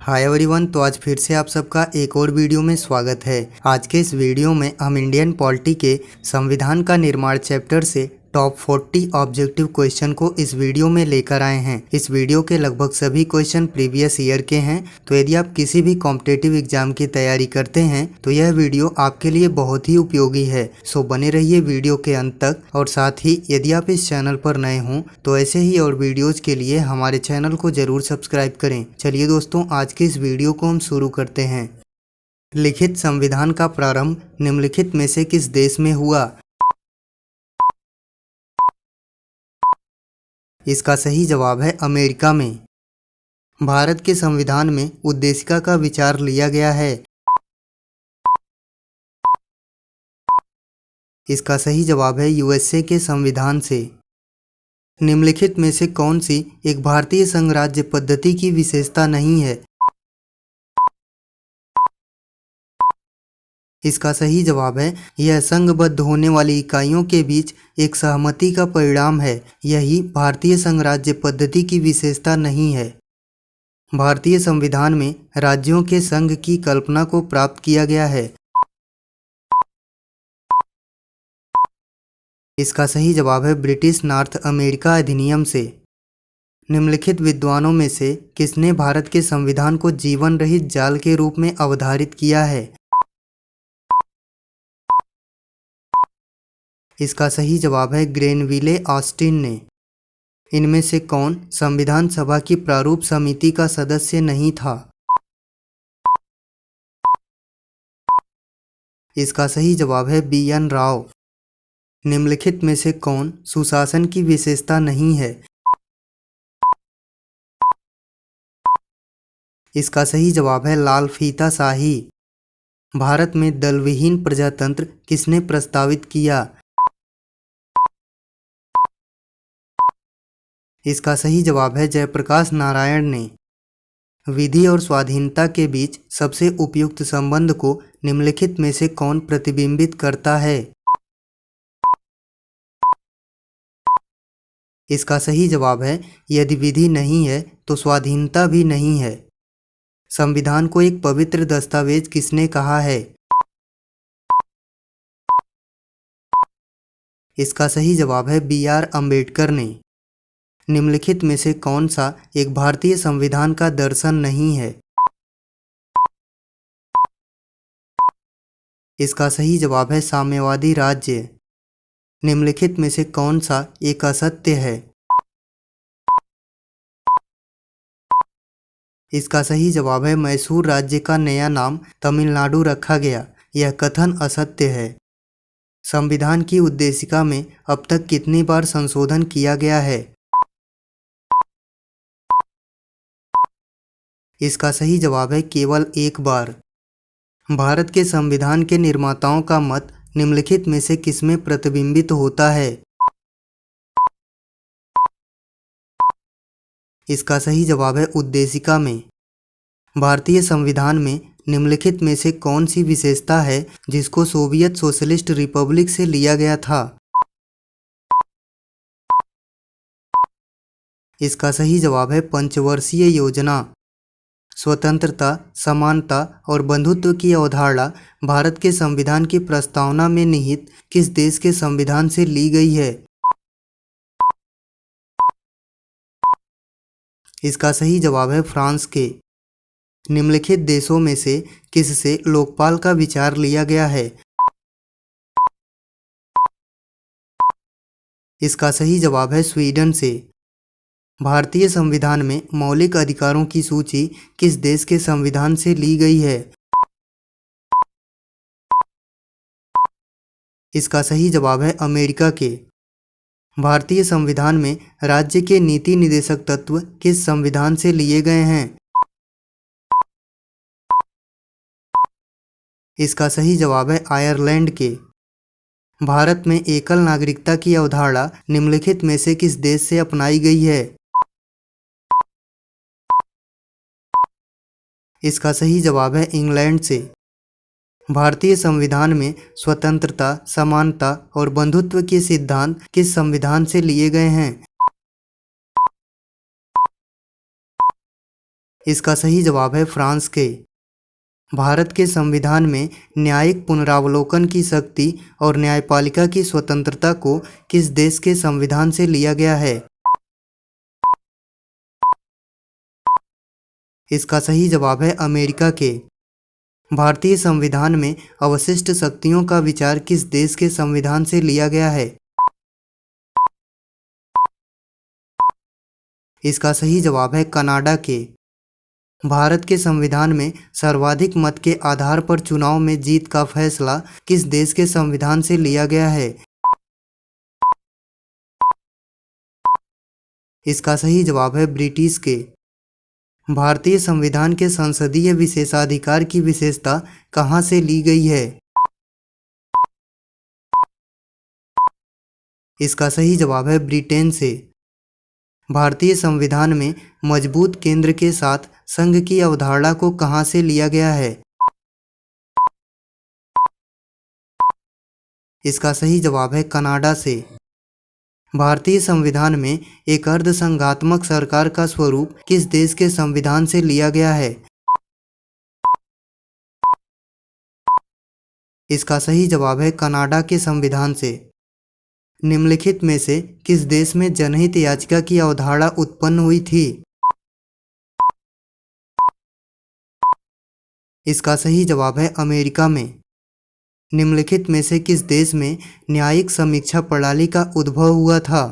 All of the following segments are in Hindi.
Hi everyone. तो आज फिर से आप सबका एक और वीडियो में स्वागत है। आज के इस वीडियो में हम इंडियन पॉलिटी के संविधान का निर्माण चैप्टर से टॉप 40 ऑब्जेक्टिव क्वेश्चन को इस वीडियो में लेकर आए हैं। इस वीडियो के लगभग सभी क्वेश्चन प्रीवियस ईयर के हैं, तो यदि आप किसी भी कॉम्पिटिटिव एग्जाम की तैयारी करते हैं तो यह वीडियो आपके लिए बहुत ही उपयोगी है। सो बने रहिए वीडियो के अंत तक। और साथ ही यदि आप इस चैनल पर नए हों तो ऐसे ही और वीडियोज के लिए हमारे चैनल को जरूर सब्सक्राइब करें। चलिए दोस्तों, आज के इस वीडियो को हम शुरू करते हैं। लिखित संविधान का प्रारंभ निम्नलिखित में से किस देश में हुआ? इसका सही जवाब है अमेरिका में। भारत के संविधान में उद्देशिका का विचार लिया गया है। इसका सही जवाब है यूएसए के संविधान से। निम्नलिखित में से कौन सी एक भारतीय संघराज्य पद्धति की विशेषता नहीं है? इसका सही जवाब है यह संघबद्ध होने वाली इकाइयों के बीच एक सहमति का परिणाम है। यही भारतीय संघराज्य पद्धति की विशेषता नहीं है। भारतीय संविधान में राज्यों के संघ की कल्पना को प्राप्त किया गया है। इसका सही जवाब है ब्रिटिश नॉर्थ अमेरिका अधिनियम से। निम्नलिखित विद्वानों में से किसने भारत के संविधान को जीवन रहित जाल के रूप में अवधारित किया है? इसका सही जवाब है ग्रेनविले ऑस्टिन ने। इनमें से कौन संविधान सभा की प्रारूप समिति का सदस्य नहीं था? इसका सही जवाब है बी.एन. राव। निम्नलिखित में से कौन सुशासन की विशेषता नहीं है? इसका सही जवाब है लाल फीता शाही। भारत में दलविहीन प्रजातंत्र किसने प्रस्तावित किया? इसका सही जवाब है जयप्रकाश नारायण ने। विधि और स्वाधीनता के बीच सबसे उपयुक्त संबंध को निम्नलिखित में से कौन प्रतिबिंबित करता है? इसका सही जवाब है यदि विधि नहीं है तो स्वाधीनता भी नहीं है। संविधान को एक पवित्र दस्तावेज किसने कहा है? इसका सही जवाब है बी.आर. अम्बेडकर ने। निम्नलिखित में से कौन सा एक भारतीय संविधान का दर्शन नहीं है? इसका सही जवाब है साम्यवादी राज्य। निम्नलिखित में से कौन सा एक असत्य है? इसका सही जवाब है मैसूर राज्य का नया नाम तमिलनाडु रखा गया। यह कथन असत्य है। संविधान की उद्देशिका में अब तक कितनी बार संशोधन किया गया है? इसका सही जवाब है केवल एक बार। भारत के संविधान के निर्माताओं का मत निम्नलिखित में से किसमें प्रतिबिंबित होता है? इसका सही जवाब है उद्देशिका में। भारतीय संविधान में निम्नलिखित में से कौन सी विशेषता है जिसको सोवियत सोशलिस्ट रिपब्लिक से लिया गया था? इसका सही जवाब है पंचवर्षीय योजना। स्वतंत्रता, समानता और बंधुत्व की अवधारणा भारत के संविधान की प्रस्तावना में निहित किस देश के संविधान से ली गई है? इसका सही जवाब है फ्रांस के। निम्नलिखित देशों में से किससे लोकपाल का विचार लिया गया है? इसका सही जवाब है स्वीडन से। भारतीय संविधान में मौलिक अधिकारों की सूची किस देश के संविधान से ली गई है? इसका सही जवाब है अमेरिका के। भारतीय संविधान में राज्य के नीति निदेशक तत्व किस संविधान से लिए गए हैं? इसका सही जवाब है आयरलैंड के। भारत में एकल नागरिकता की अवधारणा निम्नलिखित में से किस देश से अपनाई गई है? इसका सही जवाब है इंग्लैंड से। भारतीय संविधान में स्वतंत्रता, समानता और बंधुत्व के सिद्धांत किस संविधान से लिए गए हैं? इसका सही जवाब है फ्रांस के। भारत के संविधान में न्यायिक पुनरावलोकन की शक्ति और न्यायपालिका की स्वतंत्रता को किस देश के संविधान से लिया गया है? इसका सही जवाब है अमेरिका के। भारतीय संविधान में अवशिष्ट शक्तियों का विचार किस देश के संविधान से लिया गया है? इसका सही जवाब है कनाडा के। भारत के संविधान में सर्वाधिक मत के आधार पर चुनाव में जीत का फैसला किस देश के संविधान से लिया गया है? इसका सही जवाब है ब्रिटिश के। भारतीय संविधान के संसदीय विशेषाधिकार की विशेषता कहाँ से ली गई है? इसका सही जवाब है ब्रिटेन से। भारतीय संविधान में मजबूत केंद्र के साथ संघ की अवधारणा को कहाँ से लिया गया है? इसका सही जवाब है कनाडा से। भारतीय संविधान में एक अर्धसंघात्मक सरकार का स्वरूप किस देश के संविधान से लिया गया है? इसका सही जवाब है कनाडा के संविधान से। निम्नलिखित में से किस देश में जनहित याचिका की अवधारणा उत्पन्न हुई थी? इसका सही जवाब है अमेरिका में। निम्नलिखित में से किस देश में न्यायिक समीक्षा प्रणाली का उद्भव हुआ था?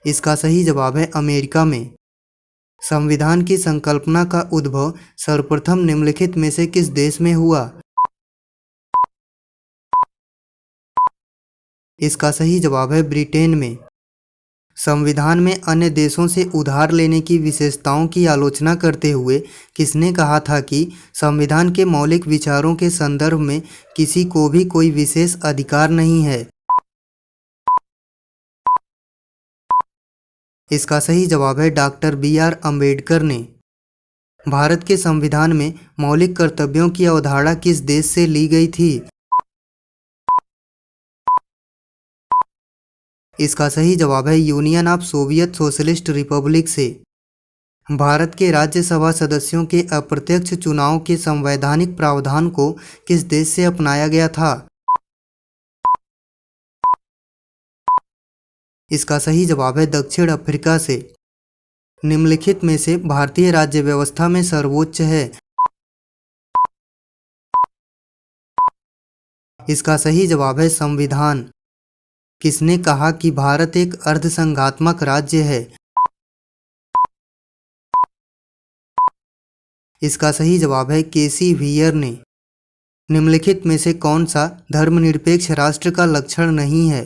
इसका सही जवाब है अमेरिका में। संविधान की संकल्पना का उद्भव सर्वप्रथम निम्नलिखित में से किस देश में हुआ? इसका सही जवाब है ब्रिटेन में। संविधान में अन्य देशों से उधार लेने की विशेषताओं की आलोचना करते हुए किसने कहा था कि संविधान के मौलिक विचारों के संदर्भ में किसी को भी कोई विशेष अधिकार नहीं है? इसका सही जवाब है डॉक्टर बी.आर. अम्बेडकर ने। भारत के संविधान में मौलिक कर्तव्यों की अवधारणा किस देश से ली गई थी? इसका सही जवाब है union of Soviet socialist Republic से। भारत के राज्यसभा सदस्यों के अप्रत्यक्ष चुनाव के संवैधानिक प्रावधान को किस देश से अपनाया गया था? इसका सही जवाब है दक्षिण अफ्रीका से। निम्नलिखित में से भारतीय राज्य व्यवस्था में सर्वोच्च है? इसका सही जवाब है संविधान। किसने कहा कि भारत एक अर्धसंघात्मक राज्य है? इसका सही जवाब है केसी व्हीयर ने। निम्नलिखित में से कौन सा धर्मनिरपेक्ष राष्ट्र का लक्षण नहीं है?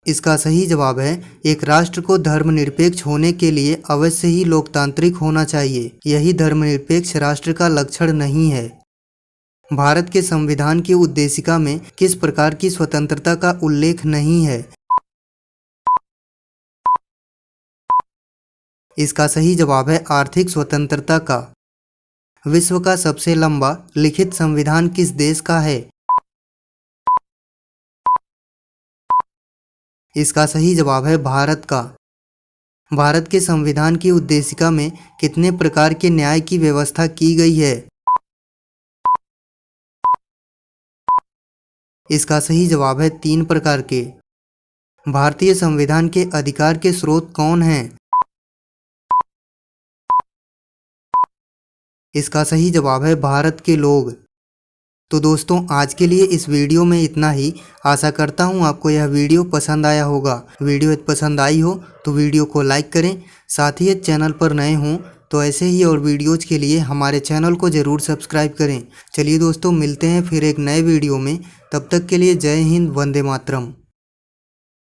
इसका सही जवाब है एक राष्ट्र को धर्मनिरपेक्ष होने के लिए अवश्य ही लोकतांत्रिक होना चाहिए। यही धर्मनिरपेक्ष राष्ट्र का लक्षण नहीं है। भारत के संविधान की उद्देशिका में किस प्रकार की स्वतंत्रता का उल्लेख नहीं है? इसका सही जवाब है आर्थिक स्वतंत्रता का। विश्व का सबसे लंबा लिखित संविधान किस देश का है? इसका सही जवाब है भारत का। भारत के संविधान की उद्देशिका में कितने प्रकार के न्याय की व्यवस्था की गई है? इसका सही जवाब है 3 प्रकार के। भारतीय संविधान के अधिकार के स्रोत कौन हैं? इसका सही जवाब है भारत के लोग। तो दोस्तों आज के लिए इस वीडियो में इतना ही। आशा करता हूँ आपको यह वीडियो पसंद आया होगा। वीडियो पसंद आई हो तो वीडियो को लाइक करें। साथ ही चैनल पर नए हों तो ऐसे ही और वीडियोज़ के लिए हमारे चैनल को ज़रूर सब्सक्राइब करें। चलिए दोस्तों मिलते हैं फिर एक नए वीडियो में। तब तक के लिए जय हिंद, वंदे मातरम।